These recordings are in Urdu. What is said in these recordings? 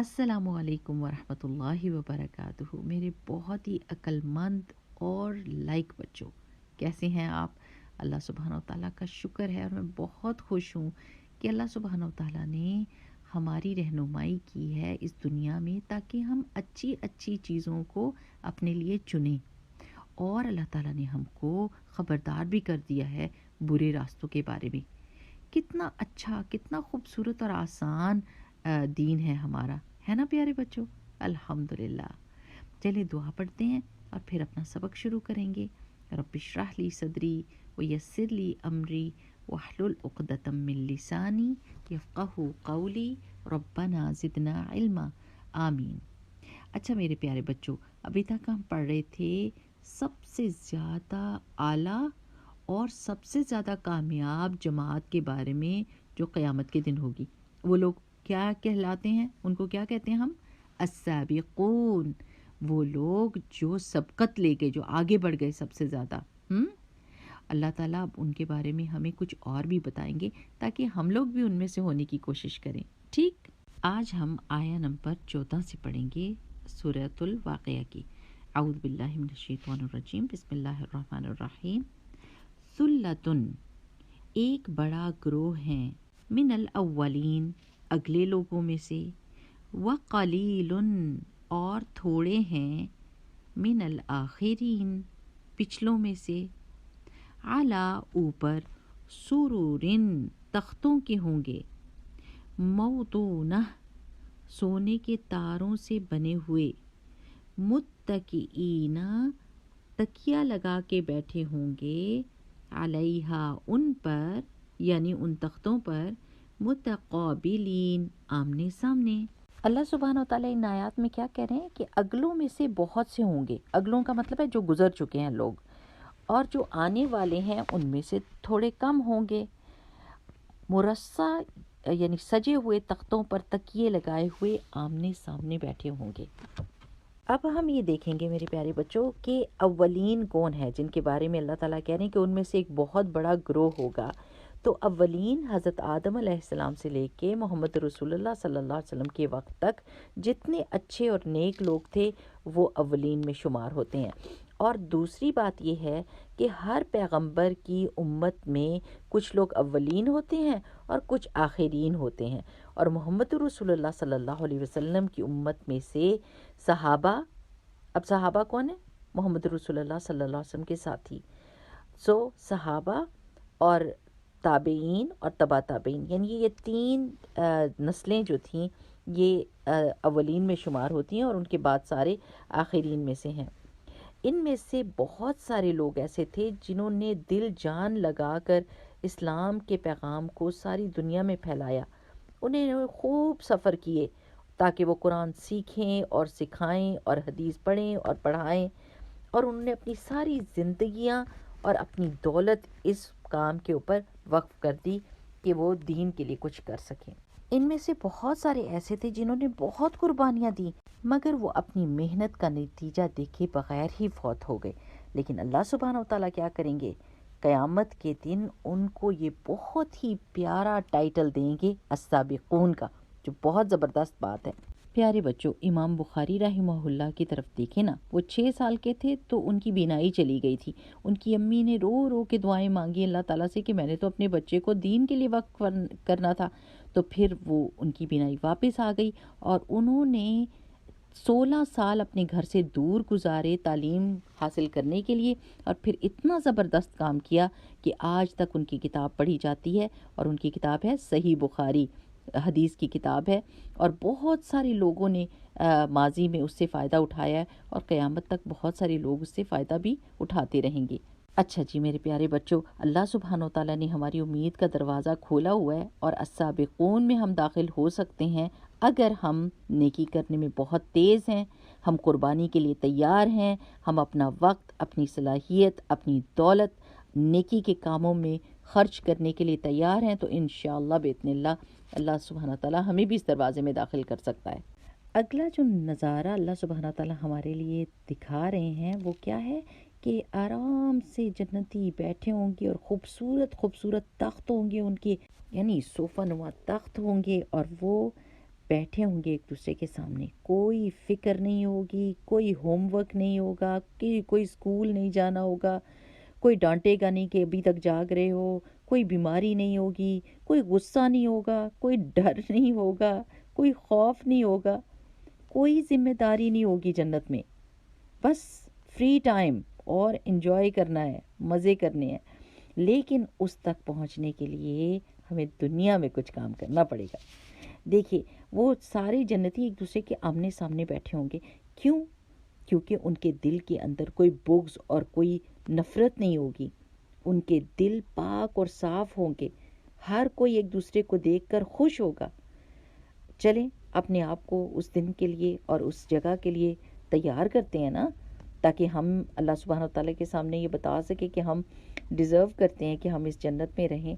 السلام علیکم ورحمۃ اللہ وبرکاتہ میرے بہت ہی عقل مند اور لائق بچوں، کیسے ہیں آپ؟ اللہ سبحانہ و تعالیٰ کا شکر ہے اور میں بہت خوش ہوں کہ اللہ سبحانہ و تعالیٰ نے ہماری رہنمائی کی ہے اس دنیا میں تاکہ ہم اچھی اچھی چیزوں کو اپنے لیے چنیں، اور اللہ تعالیٰ نے ہم کو خبردار بھی کر دیا ہے برے راستوں کے بارے میں۔ کتنا اچھا، کتنا خوبصورت اور آسان دین ہے ہمارا، ہے نا پیارے بچوں؟ الحمدللہ۔ چلے دعا پڑھتے ہیں اور پھر اپنا سبق شروع کریں گے۔ رب اشرح لی صدری ویسر لی امری واحلل عقدۃ من لسانی یفقہوا قولی ربنا زدنا علما، آمین۔ اچھا میرے پیارے بچوں، ابھی تک ہم پڑھ رہے تھے سب سے زیادہ اعلیٰ اور سب سے زیادہ کامیاب جماعت کے بارے میں جو قیامت کے دن ہوگی۔ وہ لوگ کیا کہلاتے ہیں؟ ان کو کیا کہتے ہیں ہم؟ السابقون، وہ لوگ جو سبقت لے کے جو آگے بڑھ گئے سب سے زیادہ۔ اللہ تعالیٰ اب ان کے بارے میں ہمیں کچھ اور بھی بتائیں گے تاکہ ہم لوگ بھی ان میں سے ہونے کی کوشش کریں، ٹھیک؟ آج ہم آیہ نمبر 14 سے پڑھیں گے سورۃ الواقعہ کی۔ اعوذ باللہ من الشیطان الرجیم، بسم اللہ الرحمن الرحیم۔ ثلۃن، ایک بڑا گروہ ہیں، من الاولین، اگلے لوگوں میں سے، وقلیل، اور تھوڑے ہیں، من الآخرین، پچھلوں میں سے، علی، اوپر، سرورن، تختوں کے ہوں گے، موضونہ، سونے کے تاروں سے بنے ہوئے، متکئین، تکیہ لگا کے بیٹھے ہوں گے، علیہا، ان پر، یعنی ان تختوں پر، متقابلین، آمنے سامنے۔ اللہ سبحانہ و تعالیٰ ان آیات میں کیا کہہ رہے ہیں کہ اگلوں میں سے بہت سے ہوں گے۔ اگلوں کا مطلب ہے جو گزر چکے ہیں لوگ، اور جو آنے والے ہیں ان میں سے تھوڑے کم ہوں گے، مرصع، یعنی سجے ہوئے تختوں پر تکیے لگائے ہوئے آمنے سامنے بیٹھے ہوں گے۔ اب ہم یہ دیکھیں گے میرے پیارے بچوں کہ اولین کون ہے جن کے بارے میں اللہ تعالیٰ کہہ رہے ہیں کہ ان میں سے ایک بہت بڑا گروہ ہوگا۔ تو اولین حضرت آدم علیہ السلام سے لے کے محمد رسول اللہ صلی اللہ علیہ وسلم کے وقت تک جتنے اچھے اور نیک لوگ تھے وہ اولین میں شمار ہوتے ہیں۔ اور دوسری بات یہ ہے کہ ہر پیغمبر کی امت میں کچھ لوگ اولین ہوتے ہیں اور کچھ آخرین ہوتے ہیں، اور محمد رسول اللہ صلی اللہ علیہ وسلم کی امت میں سے صحابہ، اب صحابہ کون ہیں؟ محمد رسول اللہ صلی اللہ علیہ وسلم کے ساتھی، صحابہ اور تابعین اور تبع تابعین، یعنی یہ تین نسلیں جو تھیں یہ اولین میں شمار ہوتی ہیں، اور ان کے بعد سارے آخرین میں سے ہیں۔ ان میں سے بہت سارے لوگ ایسے تھے جنہوں نے دل جان لگا کر اسلام کے پیغام کو ساری دنیا میں پھیلایا۔ انہیں خوب سفر کیے تاکہ وہ قرآن سیکھیں اور سکھائیں اور حدیث پڑھیں اور پڑھائیں، اور انہوں نے اپنی ساری زندگیاں اور اپنی دولت اس کام کے اوپر وقف کر دی کہ وہ دین کے لیے کچھ کر سکیں۔ ان میں سے بہت سارے ایسے تھے جنہوں نے بہت قربانیاں دیں، مگر وہ اپنی محنت کا نتیجہ دیکھے بغیر ہی فوت ہو گئے۔ لیکن اللہ سبحانہ و تعالیٰ کیا کریں گے؟ قیامت کے دن ان کو یہ بہت ہی پیارا ٹائٹل دیں گے، السابقون کا، جو بہت زبردست بات ہے۔ پیارے بچوں، امام بخاری رحمہ اللہ کی طرف دیکھیں نا، وہ 6 سال کے تھے تو ان کی بینائی چلی گئی تھی۔ ان کی امی نے رو رو کے دعائیں مانگی اللہ تعالیٰ سے کہ میں نے تو اپنے بچے کو دین کے لیے وقف کرنا تھا، تو پھر وہ ان کی بینائی واپس آ گئی، اور انہوں نے 16 سال اپنے گھر سے دور گزارے تعلیم حاصل کرنے کے لیے، اور پھر اتنا زبردست کام کیا کہ آج تک ان کی کتاب پڑھی جاتی ہے، اور ان کی کتاب ہے صحیح بخاری، حدیث کی کتاب ہے، اور بہت سارے لوگوں نے ماضی میں اس سے فائدہ اٹھایا ہے، اور قیامت تک بہت سارے لوگ اس سے فائدہ بھی اٹھاتے رہیں گے۔ اچھا جی میرے پیارے بچوں، اللہ سبحانہ و تعالیٰ نے ہماری امید کا دروازہ کھولا ہوا ہے، اور السابقون میں ہم داخل ہو سکتے ہیں اگر ہم نیکی کرنے میں بہت تیز ہیں، ہم قربانی کے لیے تیار ہیں، ہم اپنا وقت، اپنی صلاحیت، اپنی دولت نیکی کے کاموں میں خرچ کرنے کے لیے تیار ہیں، تو انشاءاللہ باذن اللہ اللہ سبحانہ تعالیٰ ہمیں بھی اس دروازے میں داخل کر سکتا ہے۔ اگلا جو نظارہ اللہ سبحانہ تعالیٰ ہمارے لیے دکھا رہے ہیں وہ کیا ہے کہ آرام سے جنتی بیٹھے ہوں گے، اور خوبصورت خوبصورت تخت ہوں گے ان کے، یعنی صوفہ نما تخت ہوں گے، اور وہ بیٹھے ہوں گے ایک دوسرے کے سامنے، کوئی فکر نہیں ہوگی، کوئی ہوم ورک نہیں ہوگا، کہ کوئی اسکول نہیں جانا ہوگا، کوئی ڈانٹے گا نہیں کہ ابھی تک جاگ رہے ہو، کوئی بیماری نہیں ہوگی، کوئی غصہ نہیں ہوگا، کوئی ڈر نہیں ہوگا، کوئی خوف نہیں ہوگا، کوئی ذمہ داری نہیں ہوگی جنت میں. بس فری ٹائم اور انجوائے کرنا ہے، مزے کرنے ہیں. لیکن اس تک پہنچنے کے لیے ہمیں دنیا میں کچھ کام کرنا پڑے گا. دیکھیے وہ سارے جنتی ایک دوسرے کے آمنے سامنے بیٹھے ہوں گے. کیوں؟ کیونکہ ان کے دل کے اندر کوئی بغض اور کوئی نفرت نہیں ہوگی. ان کے دل پاک اور صاف ہوں گے. ہر کوئی ایک دوسرے کو دیکھ کر خوش ہوگا. چلیں اپنے آپ کو اس دن کے لیے اور اس جگہ کے لیے تیار کرتے ہیں نا، تاکہ ہم اللہ سبحانہ وتعالیٰ کے سامنے یہ بتا سکیں کہ ہم ڈیزرو کرتے ہیں کہ ہم اس جنت میں رہیں.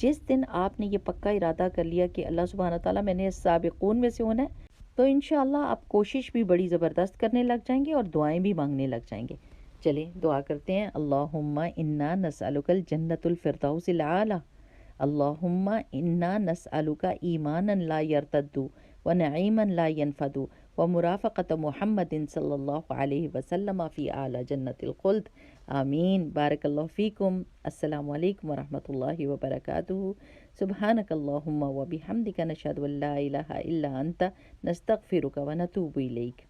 جس دن آپ نے یہ پکا ارادہ کر لیا کہ اللہ سبحانہ وتعالیٰ میں نے سابقون میں سے ہونا ہے، تو انشاءاللہ آپ کوشش بھی بڑی زبردست کرنے لگ جائیں گے اور دعائیں بھی مانگنے لگ جائیں گے. چلیں دعا کرتے ہیں. اللہم انا نسألک الجنت الفردوس الاعلی. اللہم انا نسألک ایمانا لا یرتد ونعیما لا ینفد ومرافقت محمد صلی اللہ علیہ وسلم فی اعلی جنت الخلد. آمین. بارک اللہ فیکم. السلام علیکم ورحمۃ اللہ وبرکاتہ. سبحانک اللہم وبحمدک نشہد ان لا الہ الا انت نستغفرک ونتوب الیک.